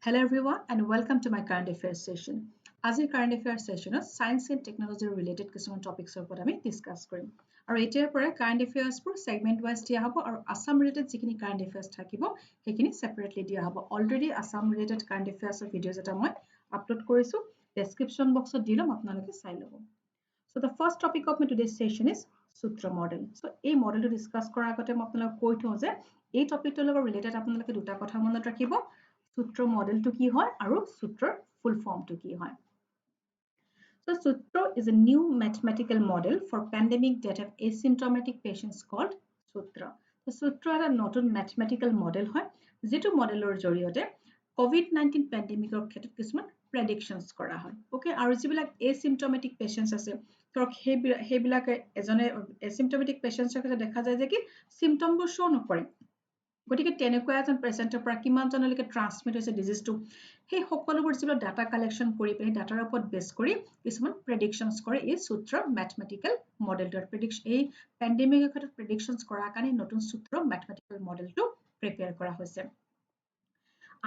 Hello everyone and welcome to my current affairs session. আজি current affairs session science and technology related কিছুমান topics ওপৰত আমি discuss কৰিম। আৰু এতিয়াৰ পৰা current affairs বোৰ segment wise দিয়া হ'ব আৰু Assam related যিখিনি current affairs থাকিব সেইখিনি separately দিয়া হ'ব। Already Assam related current affairs videos এটা মই upload কৰিছো। Description box ত দিলম আপোনালোকে চাই ল'ব। So the first topic of my today's session is Sutra model. So এই মডেলটো discuss কৰাৰ আগতে মই আপোনালোকক কৈ থওঁ যে এই টপিকটোৰ লগত related আপোনালোকে দুটা কথা মনত ৰাখিব। Sutra model to ki hoy aru Sutra full form to ki hoy. So Sutra is a new mathematical model for pandemic that have asymptomatic patients called Sutra. So Sutra is a notun mathematical model hoy. Jitu model or joriote COVID-19 pandemic or khetot kisman predictions kora hoy. Okay, aru jibilak asymptomatic patients ase. Torok hebilak ezone asymptomatic patients kete dekha jay je ki symptom bur show nokore. গতিকে তেনেকুৱা এজন পেশেন্টৰ পৰা কিমান জনলৈকে transmit হৈছে ডিজিজটো সেই সকলোবোৰ যিবিলাক data collection কৰি পেলাই ডাটাৰ ওপৰত বেছ কৰি কিছুমান প্ৰেডিকচনছ কৰে এই সূত্ৰ ম্যাথমেটিক্যাল মডেলটোৰ প্ৰেডিকচন এই পেন্ডেমিকৰ ক্ষেত্ৰত প্ৰেডিকচনছ কৰাৰ কাৰণে নতুন সূত্ৰ ম্যাথমেটিক্যাল মডেলটো প্ৰিপেয়াৰ কৰা হৈছে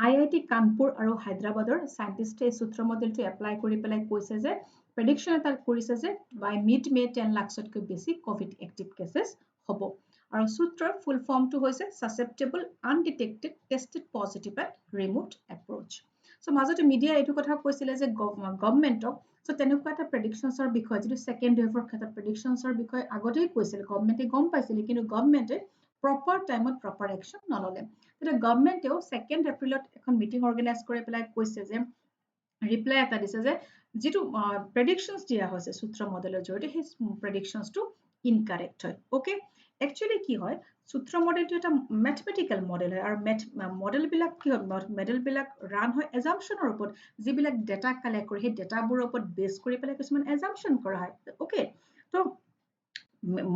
IIT কানপুৰ আৰু হায়দৰাবাদৰ সাইন্টিষ্টে এই সূত্ৰ মডেলটো এপ্লাই কৰি পেলাই কৈছে যে প্ৰেডিকচন এটা কৰিছে যে বাই মিড মে 10 লাখতকৈ বেছি কোভিড এক্টিভ কেसेस হ'ব আৰু সূত্ৰৰ ফুল ফৰ্মটো হৈছে susceptible undetected tested positive and removed approach so মাজতে মিডিয়া এইটো কথা কৈছিলে যে গভৰ্নমেন্টক so তেনেকুৱা এটা প্ৰেডিকচনছৰ বিষয় যেটো সেকেন্ড ওয়েভৰ ক্ষেত্ৰত প্ৰেডিকচনছৰ বিষয় আগতেই কৈছিল গভৰ্নমেন্টে গম পাইছিল কিন্তু গভৰ্নমেন্টে প্ৰপাৰ টাইমত প্ৰপাৰ একচন নললে এটা গভৰ্নমেন্টেও 2 এপ্ৰিলত এখন মিটিং অৰ্গানাইজ কৰি পেলাই কৈছে যে ৰিপ্লাই এটা দিছে যে যেটো প্ৰেডিকচনছ দিয়া হৈছে সূত্ৰ মডেলৰ জৰিয়তে সেই প্ৰেডিকচনছটো ইনকাৰেক্ট হয় ওকে Actually কি হয় সূত্ৰ মডেলটো এটা ম্যাথমেটিক্যাল মডেল হয় আৰু মডেল বিলাক কি হয় মডেল বিলাক ৰান হয় এজাম্পশনৰ ওপৰত যিবিলাক ডেটা কালেক্ট কৰে সেই ডেটাবোৰৰ ওপৰত বেছ কৰি পেলাই কিছুমান এজাম্পশন কৰা হয় ওকে তো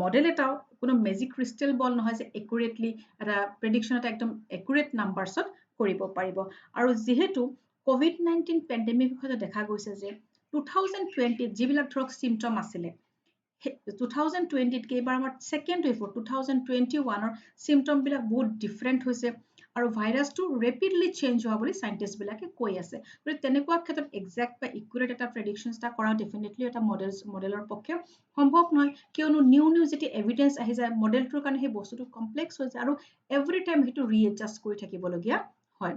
মডেল এটাও কোনো মেজিক ক্ৰিষ্টেল বল নহয় যে একুৰেটলি এটা প্ৰেডিকচন এটা একদম একুৰেট নাম্বাৰছত কৰিব পাৰিব আৰু যেহেতু কোভিড-19 পেন্ডেমিক কথা দেখা গৈছে যে 2020 যিবিলাক ধৰক সিম্পটম আছিল 2020 কে এবাৰ আমাৰ সেকেন্ড ওয়েভ 2021 ৰ সিম্পটম বিলাক বহুত ডিফাৰেন্ট হৈছে আৰু ভাইৰাছটো ৰেপিডলি চেঞ্জ হোৱা বুলি সাইন্টিষ্ট বিলাকে কৈ আছে গতিকে তেনেকুৱা ক্ষেত্ৰত এক্সাক্ট বা ইকুৰেট এটা প্ৰেডিকচন এটা কৰা ডেফিনেটলি এটা মডেলৰ পক্ষে সম্ভৱ নহয় কিয়নো নিউ যেটি এভিডেন্স আহি যায় মডেলটোৰ কাৰণে সেই বস্তুটো কমপ্লেক্স হৈ যায় আৰু এভৰি টাইম হেতু ৰিএডজাস্ট কৰি থাকিবলগীয়া হয়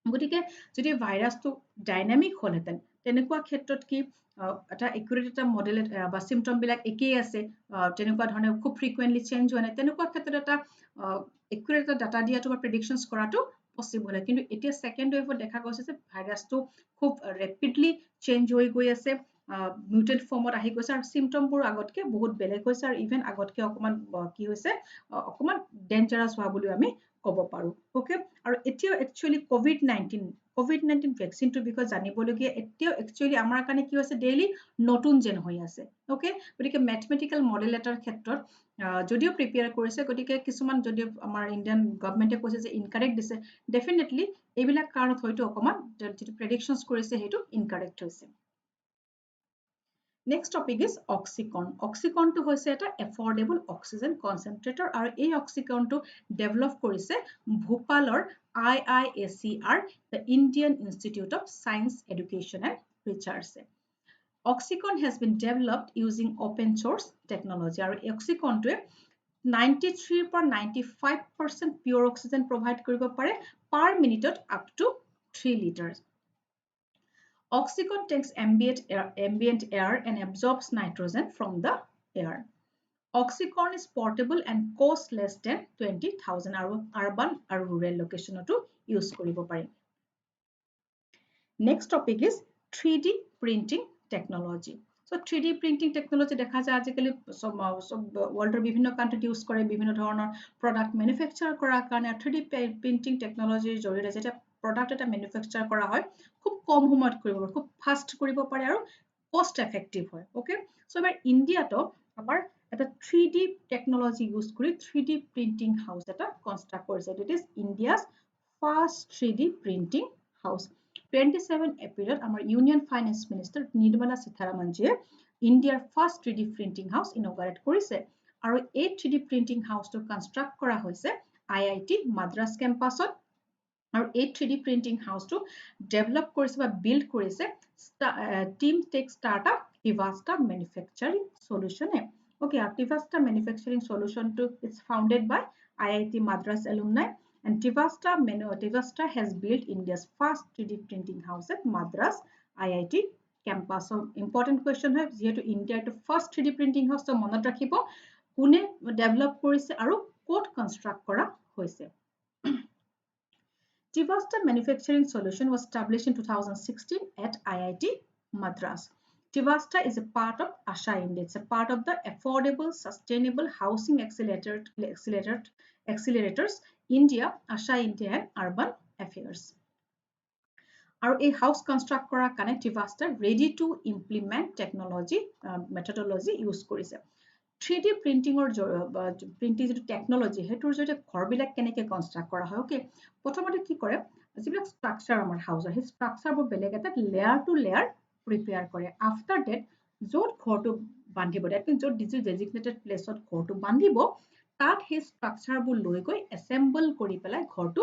গতিকে যদি ভাইৰাছটো ডাইনামিক হলহেতেন তেনেকুৱা ক্ষেত্ৰত কি এটা একুৰেট এটা মডেল বা সিম্পটম বিলাক একেই আছে তেনেকুৱা ধৰণে খুব ফ্ৰিকুৱেন্টলি চেঞ্জ হোৱা নাই তেনেকুৱা ক্ষেত্ৰত এটা একুৰেট এটা ডাটা দিয়াটো বা প্ৰেডিকচনছ কৰাটো পসিবল হয় কিন্তু এতিয়া সেকেন্ড ওয়েভত দেখা গৈছে যে ভাইৰাছটো খুব ৰেপিডলি চেঞ্জ হৈ গৈ আছে মিউটেড ফৰ্মত আহি গৈছে আৰু সিম্পটমবোৰ আগতকে বহুত বেলেগ হৈছে আৰু ইভেন আগতকে অকমান কি হৈছে অকমান ডেঞ্জাৰাছ হোৱা বুলি আমি ক'ব পাৰো ওকে আৰু এতিয়াও একচুয়ালি কোভিড-19 ভ্যাকচিনটোৰ বিষয়ে জানিবলগীয়া এতিয়াও একচুয়ালি আমাৰ কাৰণে কি হৈছে ডেইলি নতুন যেন হৈ আছে ওকে গতিকে ম্যাথমেটিক্যাল মডেল এটাৰ ক্ষেত্ৰত যদিও প্ৰিপেয়াৰ কৰিছে গতিকে কিছুমান যদি আমাৰ ইন্ডিয়ান গভৰ্নমেন্টে কৈছে যে ইনকাৰেক্ট দিছে ডেফিনেটলি এইবিলাক কাৰণত হয়তো অকমান যেটো প্ৰেডিকচনছ কৰিছে হেতু ইনকাৰেক্ট হৈছে Next topic is oxycontin. Oxycontin to hoise eta affordable oxygen concentrator aru ei oxycontin to develop korise Bhopalor IISER the Indian Institute of Science Education and Research. Oxycontin has been developed using open source technology aru oxycontin to 93.95% pure oxygen provide koribo pare per minute up to 3 liters. Oxycontin takes ambient air and absorbs nitrogen from the air. Oxycontin is portable and costs less than 20,000 urban and rural location to use koribo pari. Next topic is 3D printing technology. So 3D printing technology দেখা যায় আজিকালি সব ওয়াৰ্ল্ডৰ বিভিন্ন কান্ট্ৰিত use কৰে বিভিন্ন ধৰণৰ product ম্যানুফ্যাকচাৰ কৰাৰ কাৰণে 3D printing technology জৰিয়তে যেটা প্ৰডাক্ট এটা ম্যানুফ্যাকচাৰ কৰা হয় খুব কম সময়ত কৰিব পাৰে খুব ফাস্ট কৰিব পাৰে আৰু কষ্ট এফেক্টিভ হয় ওকে সো এবাৰ ইন্ডিয়াটো আমাৰ এটা 3D টেকনলজি ইউজ কৰি 3D প্ৰিন্টিং হাউস এটা কনস্ট্ৰাক্ট কৰিছে it is India's first 3D printing house 27 এপ্ৰিলত আমাৰ ইউনিয়ন ফাইনেন্স মিনিষ্টাৰ নিৰ্মলা সীতাৰামনজীয়ে ইন্ডিয়াৰ ফাৰ্ষ্ট 3D প্ৰিন্টিং হাউস ইনগ্ৰেট কৰিছে আৰু এই 3D প্ৰিন্টিং হাউসটো কনস্ট্ৰাক্ট কৰা হৈছে IIT মাদ্ৰাজ কেম্পাছত আৰু এই 3D প্ৰিণ্টিং হাউচটো ডেভেলপ কৰিছে বা বিল্ড কৰিছে team tech startup Tvasta manufacturing সলিউশ্যনে okay টিভাষ্টা মেনুফেকচাৰিং সলিউশ্যনটো is founded by IIT Madras alumni and Tivasta has built India's first 3D printing house at Madras IIT campus. So important question হয় যেহেতু ইণ্ডিয়াৰ first 3D printing house তো মনত ৰাখিব কোনে develop কৰিছে আৰু ক'ত কনষ্ট্ৰাক্ট কৰা হৈছে Tivasta Manufacturing Solution was established in 2016 at IIT Madras. Tivasta is a part of Asha India. It's a part of the Affordable Sustainable Housing Accelerators India, Asha India and Urban Affairs. আৰু এই house construct কৰাৰ কাৰণে Tivasta ready to implement technology methodology use কৰিছে 3D প্ৰিণ্টিঙৰ printing যেটো technology হেতুৰ জৰিয়তে ঘৰবিলাক কেনেকৈ construct কৰা হয় ওকে প্ৰথমতে কি কৰে যিবিলাক ষ্ট্ৰাকচাৰ আমাৰ হাউচৰ সেই ষ্ট্ৰাকচাৰবোৰ বেলেগ এটা লেয়াৰ টু লেয়াৰ প্ৰিপেয়াৰ কৰে আফটাৰ ডেট য'ত ঘৰটো বান্ধিব ডেট মিনছ য'ত যিটো ডেজিগনেটেড প্লেচত ঘৰটো বান্ধিব তাত সেই ষ্ট্ৰাকচাৰবোৰ লৈ গৈ এছেম্বল কৰি পেলাই ঘৰটো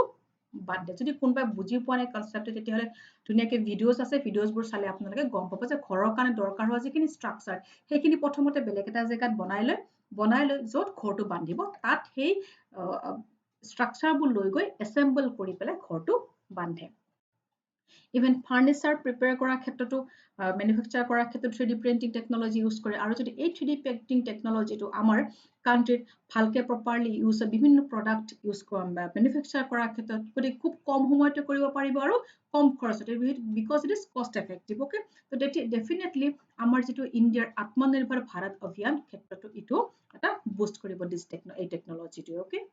বান্ধে যদি কোনোবাই বুজি পোৱা নাই কনচেপ্টটো তেতিয়াহ'লে ধুনীয়াকৈ ভিডিঅ'জ আছে ভিডিঅ'জবোৰ চালে আপোনালোকে গম পাব যে ঘৰৰ কাৰণে দৰকাৰ হোৱা যিখিনি ষ্ট্ৰাকচাৰ সেইখিনি প্ৰথমতে বেলেগ এটা জেগাত বনাই লৈ য'ত ঘৰটো বান্ধিব তাত সেই ষ্ট্ৰাকচাৰবোৰ লৈ গৈ এছেম্বল কৰি পেলাই ঘৰটো বান্ধে ইভেন ফাৰ্নিচাৰ প্ৰিপেয়াৰ কৰাৰ ক্ষেত্ৰতো মেনুফেকচাৰ কৰাৰ ক্ষেত্ৰত 3D প্ৰিণ্টিং টেকনলজি ইউজ কৰে আৰু যদি এই 3D প্ৰিণ্টিং টেকনলজিটো আমাৰ কাণ্ট্ৰিত ভালকৈ প্ৰপাৰলি ইউজ হয় বিভিন্ন প্ৰডাক্ট ইউজ মেনুফেকচাৰ কৰাৰ ক্ষেত্ৰত গতিকে খুব কম সময়তে কৰিব পাৰিব আৰু কম খৰচতে বিকজ ইট ইজ কষ্ট এফেক্টিভ ওকে তো ডেফিনেটলি আমাৰ যিটো ইণ্ডিয়াৰ আত্মনিৰ্ভৰ ভাৰত অভিযান ক্ষেত্ৰতো ইটো এটা বুষ্ট কৰিব এই টেকনলজিটো okay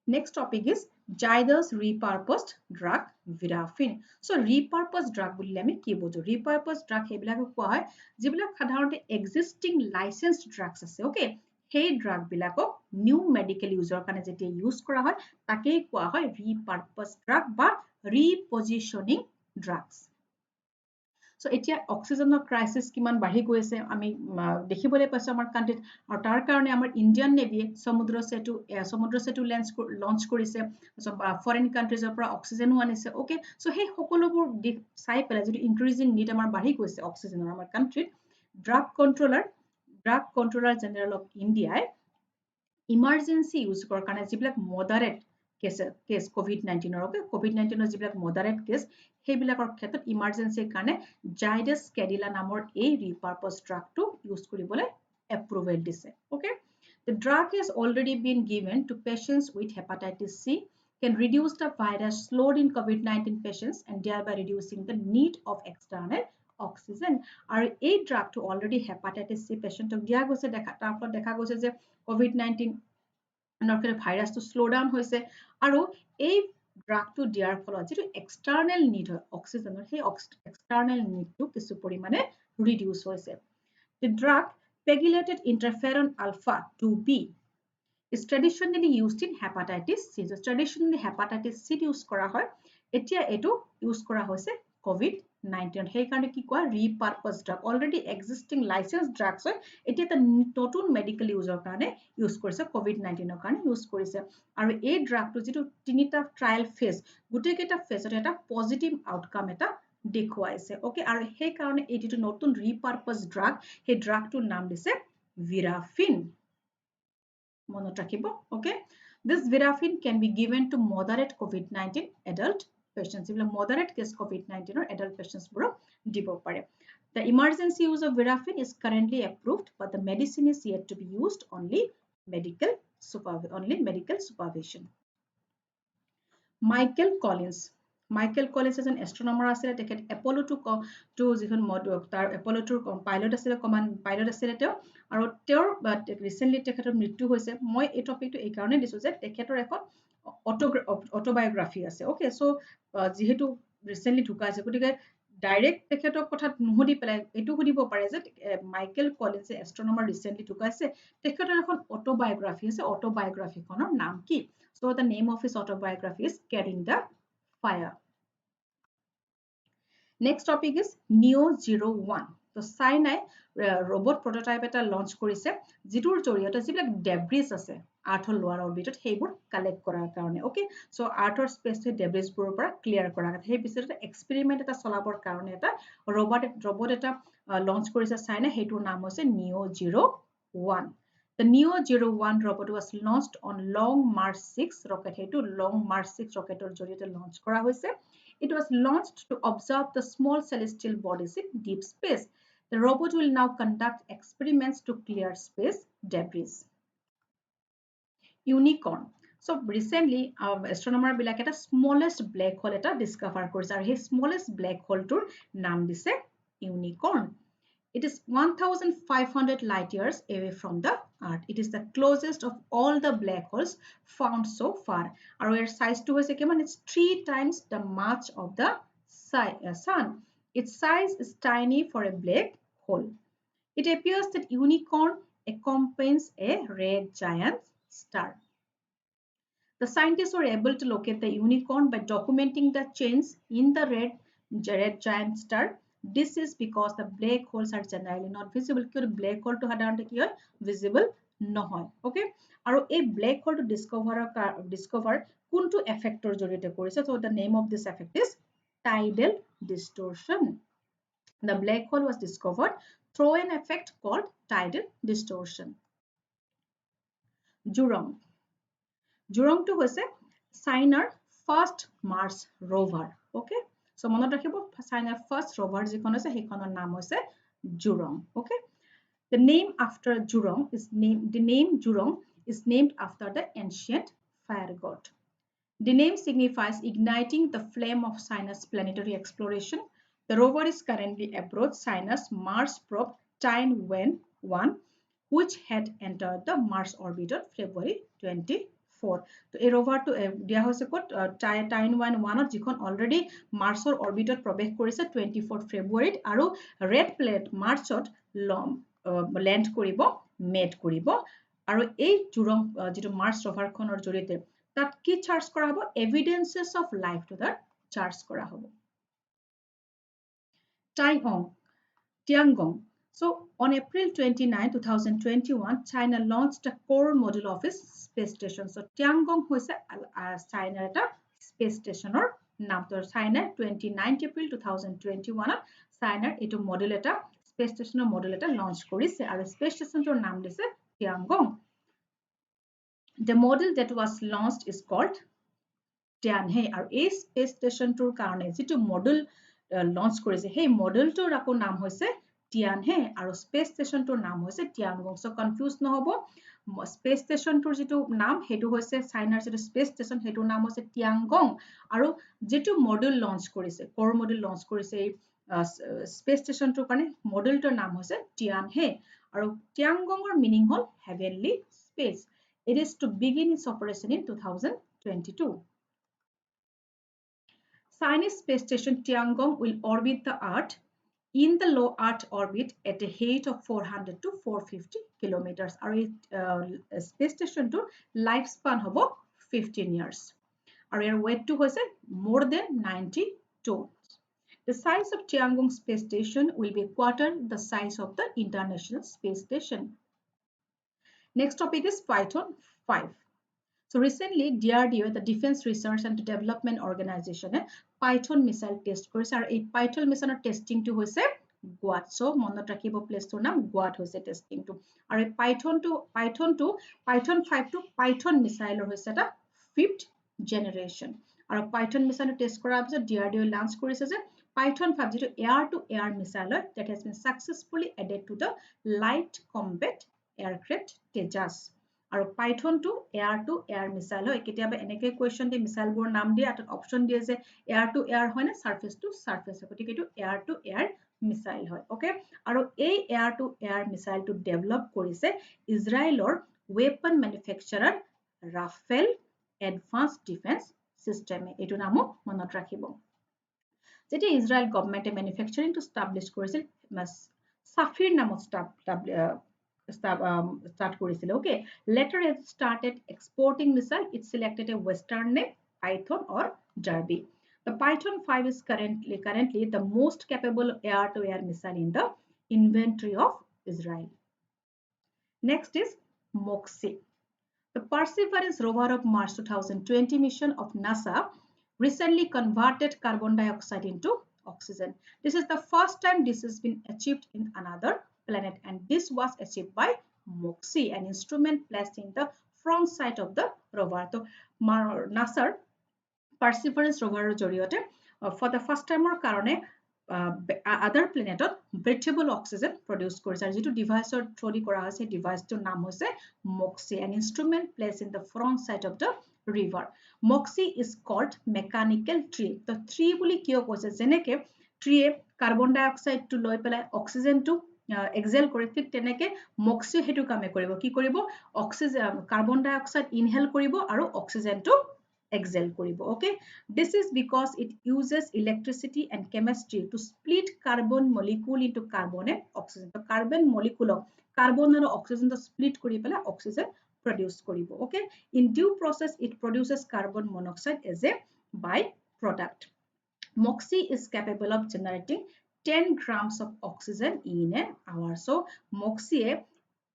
Next topic is Zydus repurposed drug Virafin. So repurposed drug বুলি আমি কি বুজো repurposed drug হেবিলাকক কোৱা হয় যিবিলাক সাধাৰণতে existing licensed drugs আছে okay সেই drug বিলাকক new medical user কাৰণে যেতিয়া ইউজ কৰা হয় তাকেই কোৱা হয় repurposed drug বা repositioning drugs So এতিয়া অক্সিজেনৰ ক্ৰাইসিস কিমান বাঢ়ি গৈছে আমি দেখিবলৈ পাইছো আমাৰ কাণ্ট্ৰিত আৰু তাৰ কাৰণে আমাৰ ইণ্ডিয়ান নেভিয়ে সমুদ্ৰ সেতু লঞ্চ কৰিছে ফৰেন কাণ্ট্ৰিজৰ পৰা অক্সিজেনো আনিছে ওকে সো সেই সকলোবোৰ চাই পেলাই যদি ইনক্ৰিজিং নিড আমাৰ বাঢ়ি গৈছে অক্সিজেনৰ আমাৰ কাণ্ট্ৰিত ড্ৰাগ কন্ট্ৰোলাৰ জেনেৰেল অফ ইণ্ডিয়াই ইমাৰ্জেন্সি ইউজ কৰাৰ কাৰণে যিবিলাক moderate cash COVID-19 okay COVID-19 যিবিলাক মডাৰেট কেছ সেইবিলাকৰ ক্ষেত্ৰত ইমাৰ্জেন্সিৰ কাৰণে জাইডাছ কেডিলা নামৰ এই ৰিপাৰপাছ ড্ৰাগটো ইউজ কৰিবলৈ এপ্ৰুভেল দিছে okay The drug has already been given to patients with hepatitis C, can reduce the virus load in COVID-19 patients and thereby reducing the need of external oxygen. আৰু এই ড্ৰাগটো already hepatitis C পেচেণ্টক দিয়া গৈছে তাৰ ফলত দেখা গৈছে যে COVID-19 ভাইৰাছটো slow' down হৈছে আৰু এই ড্ৰাগটো দিয়াৰ ফলত যিটো এক্সটাৰ্নেল নিড হয় অক্সিজেনৰ সেই এক্সটাৰ্নেল নিডটো কিছু পৰিমাণে ৰিডিউচ হৈছে The drug pegylated interferon alpha 2b is traditionally used in hepatitis C. So traditionally hepatitis C use কৰা হয় এতিয়া এটো ইউজ কৰা হৈছে COVID-19 সেই কাৰণে কি কোৱা repurposed drug already existing licensed drugs হয় এতিয়া এটা নতুন মেডিকেল ইউজৰ কাৰণে ইউজ কৰিছে COVID-19 ৰ কাৰণে ইউজ কৰিছে আৰু এই ড্ৰাগটো যেটো তিনিটা ট্ৰায়াল ফেজ গুটেই কেইটা ফেজত এটা পজিটিভ আউটকাম এটা দেখুৱাইছে ওকে আৰু সেই কাৰণে এই যেটো নতুন repurposed drug সেই ড্ৰাগটোৰ নাম দিছে Virafin মনত ৰাখিব okay this Virafin can be given to moderate COVID-19 adult patients যিবিলাক moderate case COVID-19 or adult patients বোৰ দিব পাৰে The emergency use of Virafin is currently approved but the medicine is yet to be used only medical supervision Michael Collins এজন এষ্ট্ৰোনমাৰ আছিল তেখেত এপলো 2 যিখন তাৰ এপলো 2 pilot আছিল পাইলট আছিল তেওঁ আৰু তেওঁৰ ৰিসেন্টলি তেখেতৰ মৃত্যু হৈছে মই এই টপিকটো এই কাৰণে দিছো যে তেখেতৰ এখন অটোবায়োগ্ৰাফি আছে ওকে সো যেহেতু ৰিসেন্টলি ঢুকাইছে গতিকে ডাইৰেক্ট তেখেতৰ কথা নুহুদি পেলাই এটো সুধিব পাৰে যে মাইকেল কলিন্সে এষ্ট্ৰোনমাৰ ৰিসেন্টলি ঢুকাইছে তেখেতৰ এখন অটোবায়োগ্ৰাফি আছে অটোবায়োগ্ৰাফিখনৰ নাম কি So the name of his autobiography is Carrying the Fire. Next topic is Neo 01. So Sinai robot prototype এটা launch কৰিছে যিটোৰ জৰিয়তে যিবিলাক ডেব্ৰিজ আছে আৰ্থৰ লোৱাৰ অৰবিটত সেইবোৰ কালেক্ট কৰাৰ কাৰণে ওকে সো আৰ্থৰ স্পেচটো ডেব্ৰিজবোৰৰ পৰা ক্লিয়াৰ কৰা সেই পিছত এক্সপেৰিমেন্ট এটা চলাবৰ কাৰণে এটা ৰবট এটা লঞ্চ কৰিছে চাইনা সেইটোৰ নাম হৈছে NEO-01 The NEO-01 robot was launched on Long March 6 rocket সেইটো Long March 6 rocketৰ জৰিয়তে লঞ্চ কৰা হৈছে It was launched to observe the small celestial bodies in deep space The robot will now conduct experiments to clear space debris Unicorn. So recently, astronomer বিলাক এটা smallest black hole এটা discover কৰিছে আৰু সেই smallest black hole টোৰ নাম দিছে unicorn. It is 1,500 light years away from the Earth. It is the closest of all the black holes found so far. আৰু ইয়াৰ size টো হৈছে কিমান? It's 3 times the mass of the sun. Its size is tiny for a black hole. It appears that unicorn accompanies a red giant star. The scientists were able to locate the unicorn by documenting the change in the red giant star. This is because the black holes are generally not visible. Because black hole to সাধাৰণতে কি হয় visible নহয়. Okay? আৰু এই black hole to discover কোনটো effector জৰিয়তে কৰিছে. So the name of this effect is tidal distortion. The black hole was discovered through an effect called tidal distortion. Jurong. Jurongটো হৈছে চাইনাৰ first mars rover. Okay? So মনত ৰাখিব চাইনাৰ first rover যিখন আছে সেইখনৰ নাম হৈছে Jurong. Okay? The name Jurong is named after the ancient fire god. The name signifies igniting the flame of China's planetary exploration. The rover is currently aboard China's Mars probe Tianwen-1, which had entered the Mars orbit on February 24. তো এই roverটো দিয়া হৈছে ক'ত Tianwen-1ত যিখন already মাৰ্চৰ অৰবিটত প্ৰৱেশ কৰিছে 24 ফেব্ৰুৱাৰীত আৰু ৰেড প্লেনেট মাৰ্চত লেণ্ড কৰিব মেট কৰিব আৰু এই জুৰং যিটো মাৰ্চ ৰভাৰখনৰ জৰিয়তে তাত কি চাৰ্জ কৰা হ'ব evidences of life to that search কৰা হ'ব Tiangong. So on April 29, 2021, China launched a core module of its space station. So Tiangong হৈছে China এটা space stationৰ নাম তো China 29 April 2021 China এইটো মডেল এটা space stationৰ মডেল এটা লঞ্চ কৰিছে আৰু space stationৰ নাম দিছে Tiangong. The model that was launched is called Tianhe আৰু এই space stationটোৰ কাৰণে যিটো মডেল লঞ্চ কৰিছে সেই মডেলটোৰ আকৌ নাম হৈছে Tianhe আৰু স্পেচ ষ্টেচনটোৰ নাম হৈছে Tiangong সো কনফিউজ নহব স্পেচ ষ্টেচনটোৰ যেটো নাম হেতু হৈছে চাইনাৰ যেটো স্পেচ ষ্টেচন হেতুৰ নাম হৈছে Tiangong আৰু যেটো মডেল লঞ্চ কৰিছে কোৰ মডেল লঞ্চ কৰিছে এই স্পেচ ষ্টেচনটোৰ কাৰণে মডেলটোৰ নাম হৈছে Tianhe আৰু Tiangongৰ মিনিং হল heavenly space It is to begin its operation in 2022 Chinese space station Tiangong will orbit the Earth in the low Earth orbit at a height of 400 to 450 kilometers. Our space station to lifespan hobo 15 years. Our weight to was more than 90 tons. The size of Tiangong space station will be quarter the size of the International Space Station. Next topic is Python 5. So recently, DRDO, the Defense Research and Development Organization, Python missile test কৰিছে আৰু এই Python missile testing টো হৈছে GWAT. So মনত ৰাখিব place টোৰ নাম GWAT হৈছে testing টো আৰু এই Python 5 টো Python missile হৈছে এটা 5th generation আৰু Python missile test কৰাৰ পিছত DRDO launch কৰিছে যে Python 5 যেটো air to air missile that has been successfully added to the light combat aircraft Tejas. আৰু Python to air missile হয় কেতিয়াবা এনেকে কোৱেশ্চন দি মিসাইল বোৰ নাম দিয়ে আৰু অপচন দিয়ে যে air to air হয় না surface to surface গতিকে এটো air to air missile হয় ওকে আৰু এই air to air missile টো ডেভেলপ কৰিছে ইজৰাইলৰ weapon manufacturer Rafael Advanced Defense System এটো নামও মনত ৰাখিব যেতিয়া ইজৰাইল গভৰ্ণমেণ্টে ম্যানুফ্যাকচাৰিং টো এস্টাবলিশ কৰিছিল সাফিৰ নামত start কৰিছিল okay later it started exporting missile it selected a western name Python or Derby the Python 5 is currently the most capable air to air missile in the inventory of Israel next is Moxie The Perseverance rover of Mars 2020 mission of NASA recently converted carbon dioxide into oxygen. This is the first time this has been achieved in another planet, and this was achieved by MOXIE, an instrument placed in the front side of the rover. So NASA Perseverance rover জৰিয়তে for the first time কাৰণে other planet breathable oxygen produce কৰিছে আৰু যেটো ডিভাইসৰ through the কৰা হৈছে ডিভাইসটোৰ নাম হৈছে MOXIE, an instrument placed in the front side of the river. MOXIE is called mechanical tree. The tree বুলি কিয় কৈছে যেনেকে tree কাৰ্বন ডাই অক্সাইডটো লৈ পেলাই অক্সিজেনটো exhale কৰে ঠিক তেনেকে MOXIE হেতু কামে কৰিব কি কৰিব অক্সিজেন কাৰ্বন ডাই অক্সাইড ইনহেল কৰিব আৰু অক্সিজেনটো exhale koribo. Okay, this is because it uses electricity and chemistry to split carbon molecule into carbon and oxygen. So carbon molecule carbon and oxygen the split kori pela oxygen produce koribo. Okay, in due process it produces carbon monoxide as a byproduct. MOXIE is capable of generating 10 grams of oxygen in an hour. So MOXIE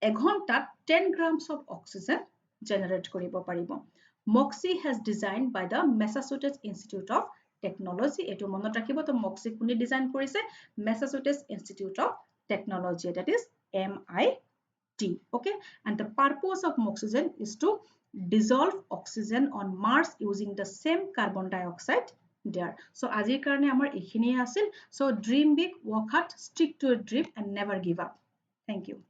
eghontat 10 grams of oxygen generate koribo paribo. MOXIE has designed by the Massachusetts Institute of Technology. Etu monot rakhibo to MOXIE kuni design korise Massachusetts Institute of Technology, that is MIT. Okay, and the purpose of MOXIE is to dissolve oxygen on Mars using the same carbon dioxide there. So azir karone amar ekhini asil. So dream big, work hard, stick to a dream and never give up. Thank you.